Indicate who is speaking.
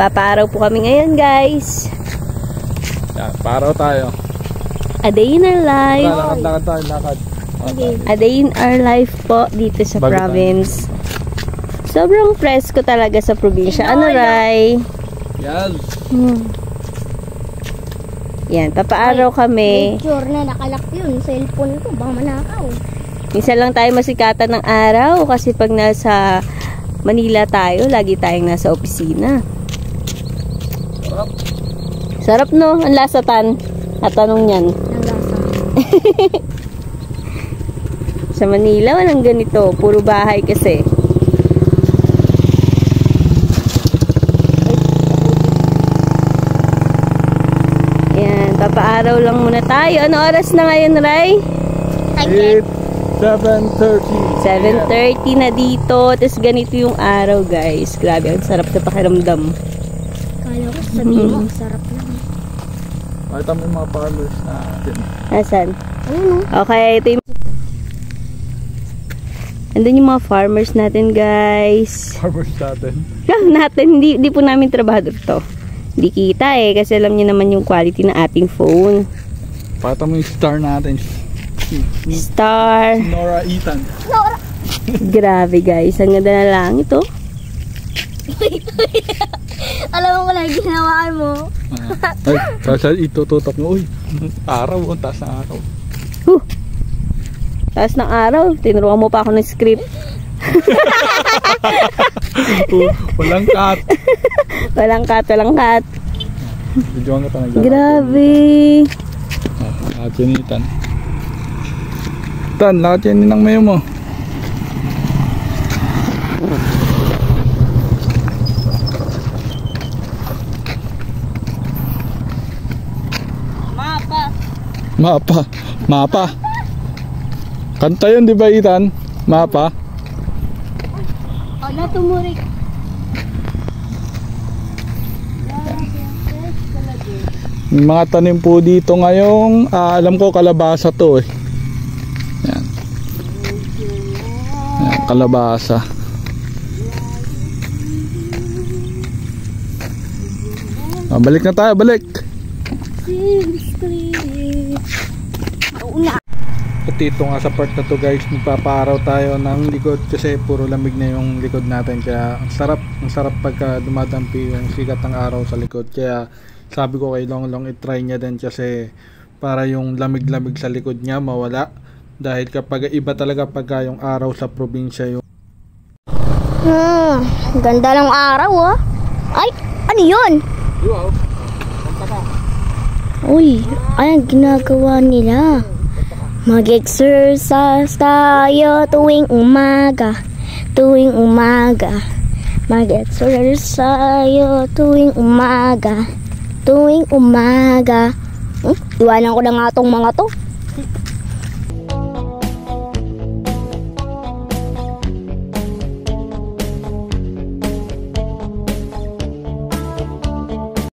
Speaker 1: Papaaraw po kami ngayon, guys.
Speaker 2: Yan, paaraw tayo.
Speaker 1: A day in our life.
Speaker 2: Lakad tayo, lakad.
Speaker 1: A day in our life po dito sa province. Sobrang presko talaga sa probinsya. Ano, Ray?
Speaker 2: Yan.
Speaker 1: Yan, papaaraw kami.
Speaker 3: Picture na nakalak yun. Cellphone ko, baka manakaw.
Speaker 1: Minsan lang tayo masikatan ng araw kasi pag nasa Manila tayo, lagi tayong nasa opisina.
Speaker 2: Sarap.
Speaker 1: Sarap, no? Ang lasatan. At tanong yan.
Speaker 3: Ang lasa.
Speaker 1: Sa Manila, walang ganito. Puro bahay kasi. Ayan, papaaraw lang muna tayo. Ano oras na ngayon, Ray?
Speaker 2: 7:30.
Speaker 1: 7:30 na dito. Tapos ganito yung araw, guys. Grabe, ang sarap na pakiramdam.
Speaker 3: Kala ko sabihin mo, sarap lang.
Speaker 2: Makita mo yung mga farmers natin.
Speaker 1: Asan?
Speaker 3: Ayun,
Speaker 1: Okay, ito yung... Andun yung mga farmers natin, guys.
Speaker 2: Farmers natin.
Speaker 1: Natin, hindi po namin trabahador to. Hindi kita kasi alam niyo naman yung quality ng ating phone.
Speaker 2: Pakita mo yung star natin.
Speaker 1: Star.
Speaker 2: Nora Ethan.
Speaker 3: Nora!
Speaker 1: Grabe, guys. Ang ganda na lang ito.
Speaker 3: Alam mo pala ginawaan mo.
Speaker 2: Ay, kasi itututok mo. Uy, araw. Ang taas ng araw.
Speaker 1: Taas ng araw. Tinuruan mo pa ako ng script.
Speaker 2: Walang cut.
Speaker 1: Walang cut, walang cut.
Speaker 2: Videoan ka pa naglalakad.
Speaker 1: Grabe.
Speaker 2: Lakad yun, Ethan. Tan, lakad yan ng mayo mo. Mapa. Kanta yun, di ba, Ethan? Mapa.
Speaker 3: Wala tumurik.
Speaker 2: May mga tanim po dito ngayong, alam ko kalabasa to eh. Yan. Yan, kalabasa. Balik na tayo, balik. At dito nga sa part na to, guys, magpapaaraw tayo ng likod kasi puro lamig na yung likod natin, kaya ang sarap pagka dumadampi yung sikat ng araw sa likod. Kaya sabi ko kay Longlong i-try niya din kasi para yung lamig-lamig sa likod niya mawala, dahil kapag iba talaga pagka yung araw sa probinsya yung
Speaker 3: Ganda ng araw, oh. Ay, ano yun?
Speaker 2: wow, kanta ka.
Speaker 3: Uy, anong ginagawa nila? Mag-exercise tayo tuwing umaga. Mag-exercise tayo tuwing umaga. Iwanan ko na nga tong mga to.